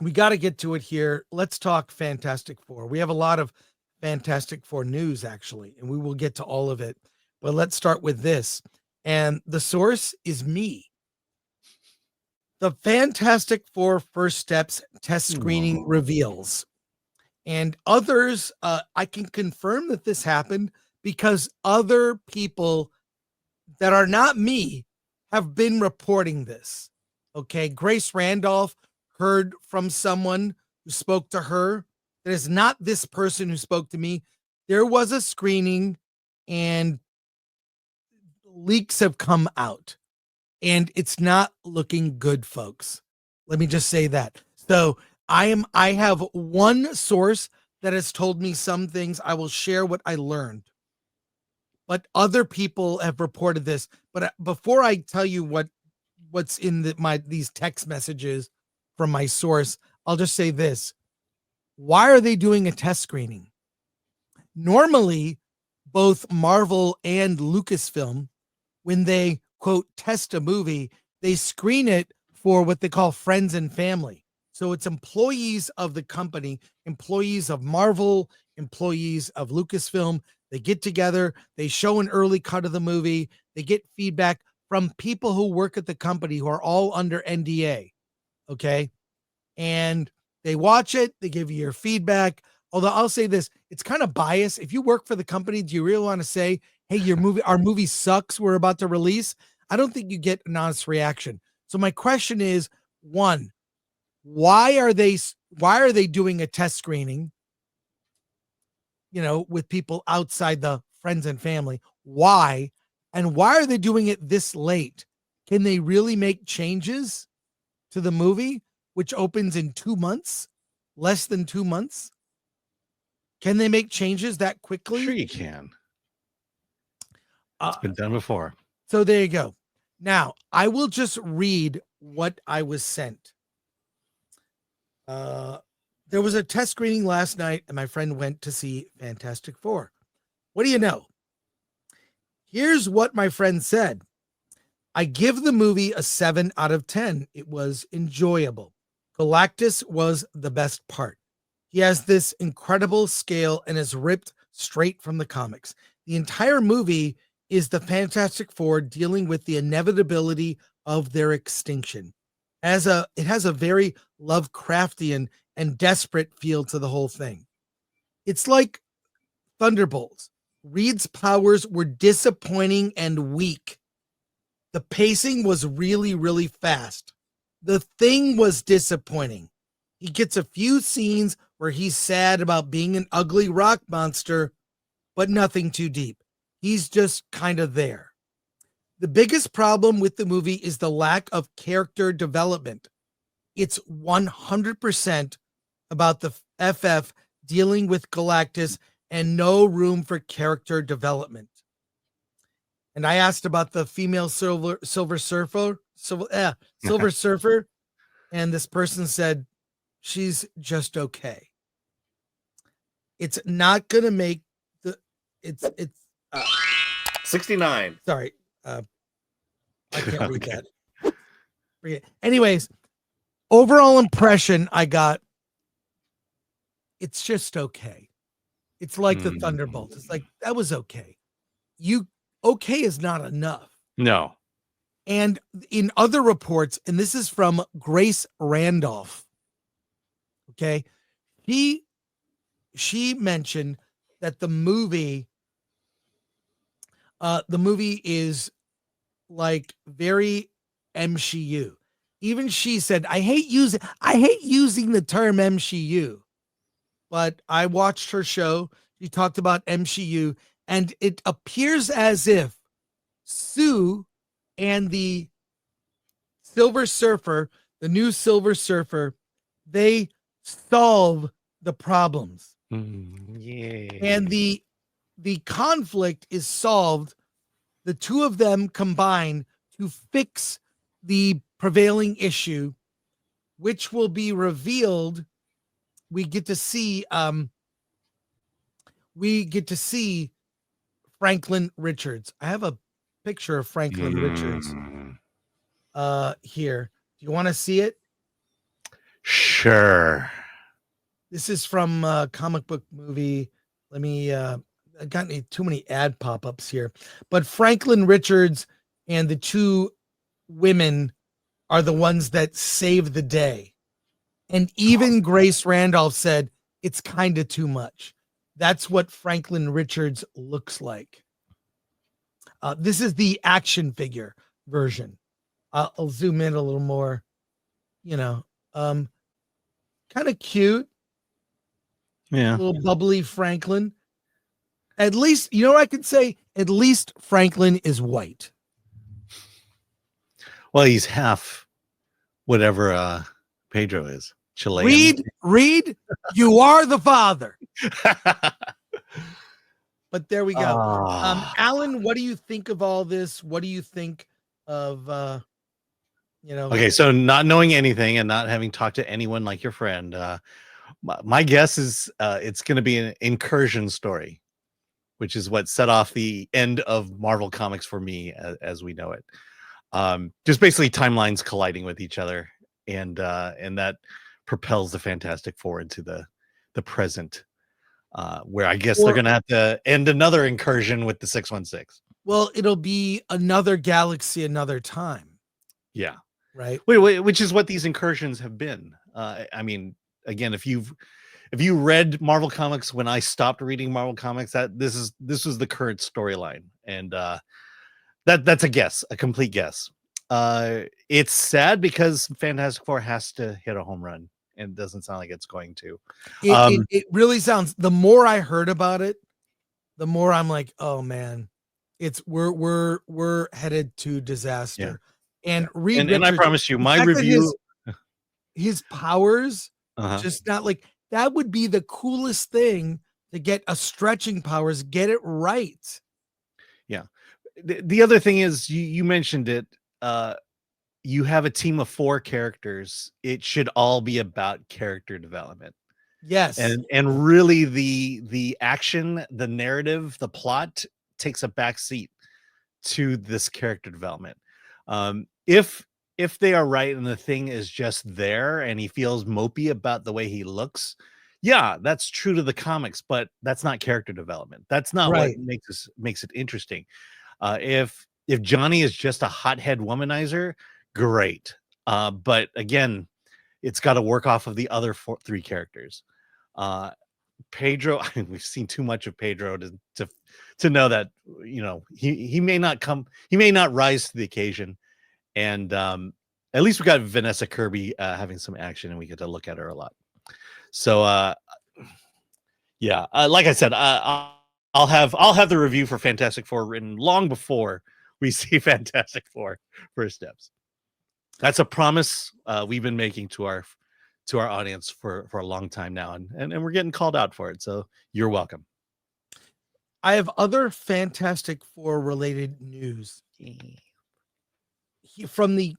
we got to get to it here. Let's talk Fantastic Four. We have a lot of Fantastic Four news, actually, and we will get to all of it. But let's start with this. And the source is me. The Fantastic Four First Steps test screening reveals. And others, I can confirm that this happened because other people that are not me have been reporting this. Okay. Grace Randolph heard from someone who spoke to her. That is not this person who spoke to me. There was a screening and leaks have come out and it's not looking good, folks. Let me just say that. So I have one source that has told me some things. I will share what I learned. But other people have reported this. But before I tell you what's in these text messages from my source, I'll just say this. Why are they doing a test screening? Normally, both Marvel and Lucasfilm, when they, quote, test a movie, they screen it for what they call friends and family. So it's employees of the company, employees of Marvel, employees of Lucasfilm. They get together, they show an early cut of the movie, they get feedback from people who work at the company who are all under NDA. Okay. And they watch it, they give you your feedback. Although I'll say this, it's kind of biased. If you work for the company, do you really want to say, hey, our movie sucks, we're about to release? I don't think you get an honest reaction. So my question is, one, why are they doing a test screening, with people outside the friends and family? Why? And why are they doing it this late? Can they really make changes to the movie, which opens in 2 months, less than 2 months? Can they make changes that quickly? Sure you can. It's been done before. So there you go. Now, I will just read what I was sent. There was a test screening last night, and my friend went to see Fantastic Four. What do you know? Here's what my friend said. I give the movie a 7 out of 10. It was enjoyable. Galactus was the best part. He has this incredible scale and is ripped straight from the comics. The entire movie is the Fantastic Four dealing with the inevitability of their extinction. It has a very Lovecraftian and desperate feel to the whole thing. It's like Thunderbolts. Reed's powers were disappointing and weak. The pacing was really, really fast. The Thing was disappointing. He gets a few scenes where he's sad about being an ugly rock monster, but nothing too deep. He's just kind of there. The biggest problem with the movie is the lack of character development. It's 100% about the FF dealing with Galactus and no room for character development. And I asked about the female Silver Surfer, and this person said she's just okay. It's not gonna make it's 69. Sorry, I can't read that. Forget. Anyways, overall impression I got. It's just okay. It's like the Thunderbolts. It's like, that was okay. Okay is not enough. No. And in other reports, and this is from Grace Randolph. Okay. She mentioned that the movie is like very MCU. Even she said, I hate using the term MCU. But I watched her show. She talked about MCU, and it appears as if Sue and the Silver Surfer, the new Silver Surfer, they solve the problems. Yay. And the conflict is solved. The two of them combine to fix the prevailing issue, which will be revealed. We get to see Franklin Richards. I have a picture of Franklin Richards here. Do you want to see it? Sure. This is from Comic Book Movie. Let me. I got too many ad pop-ups here, but Franklin Richards and the two women are the ones that save the day. And even Grace Randolph said it's kind of too much. That's what Franklin Richards looks like. This is the action figure version. I'll zoom in a little more. You know, kind of cute, Yeah. little bubbly Franklin. At least, you know what I could say? At least Franklin is white. Well, he's half whatever Pedro is. Chilean. Reed, you are the father. But there we go. Alan, what do you think of all this? What do you think of Okay, so not knowing anything and not having talked to anyone like your friend, my guess is it's going to be an incursion story, which is what set off the end of Marvel Comics for me as we know it. Just basically timelines colliding with each other, and that propels the Fantastic Four into the present, where I guess they're going to have to end another incursion with the 616. Well, it'll be another galaxy, another time. Yeah. Right. Wait, which is what these incursions have been. I mean, again, if you read Marvel Comics when I stopped reading Marvel Comics, this was the current storyline, and that's a guess, a complete guess. It's sad because Fantastic Four has to hit a home run, and it doesn't sound like it's going to. It really sounds. The more I heard about it, the more I'm like, oh man, we're headed to disaster. Yeah. And Reed and I promise you, my review, his powers, uh-huh. just not like that would be the coolest thing to get a stretching powers, get it right. Yeah. The other thing is you mentioned it. You have a team of 4 characters. It should all be about character development. Yes. And really the action, the narrative, the plot takes a back seat to this character development. If they are right and the thing is just there and he feels mopey about the way he looks, yeah, that's true to the comics, but that's not character development. That's not what makes it interesting. If Johnny is just a hothead womanizer, great. But again, it's got to work off of the other 3 characters. Pedro, I mean, we've seen too much of Pedro to know that, you know, he may not rise to the occasion. And at least we got Vanessa Kirby having some action, and we get to look at her a lot. So yeah, like I said, I'll have the review for Fantastic Four written long before we see Fantastic Four first steps. That's a promise we've been making to our audience for a long time now, and we're getting called out for it. So you're welcome. I have other Fantastic Four related news from the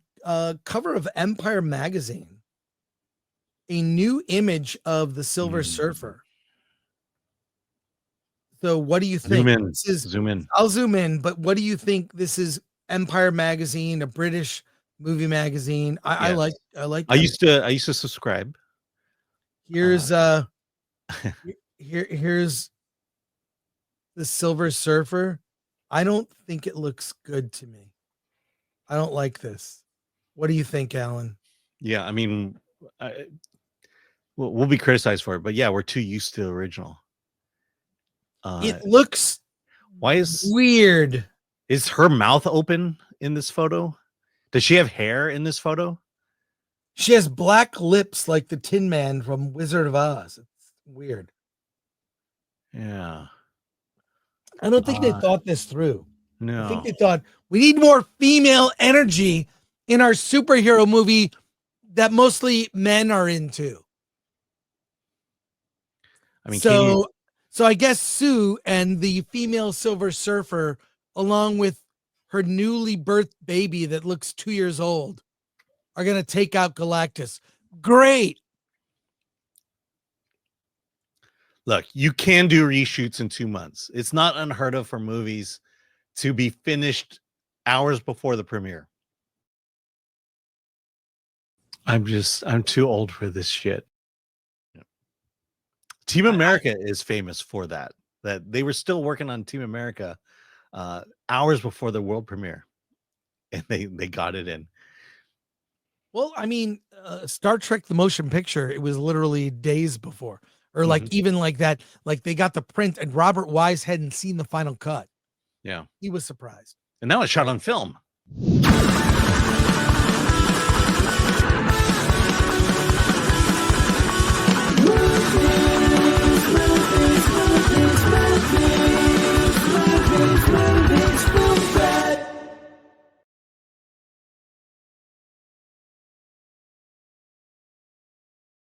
cover of Empire magazine. A new image of the Silver Surfer. So what do you think? Zoom in. I'll zoom in, but what do you think? This is Empire magazine, a British movie magazine. I like I used to subscribe. Here's here's the Silver Surfer. I don't think it looks good to me. I don't like this. What do you think, Alan? Yeah, I mean, we'll be criticized for it, but yeah, we're too used to the original. It looks weird. Is her mouth open in this photo? Does she have hair in this photo? She has black lips like the Tin Man from Wizard of Oz. It's weird. Yeah. I don't think they thought this through. No. I think they thought we need more female energy in our superhero movie that mostly men are into. I mean, so I guess Sue and the female Silver Surfer, along with her newly birthed baby that looks 2 years old, are going to take out Galactus. Great. Look, you can do reshoots in 2 months. It's not unheard of for movies to be finished hours before the premiere. I'm too old for this shit. Team America is famous for that. That they were still working on Team America hours before the world premiere, and they got it in. Well, I mean, Star Trek the motion picture, it was literally days before, or like even like that, like they got the print, and Robert Wise hadn't seen the final cut. Yeah, He was surprised. and now it's shot on film.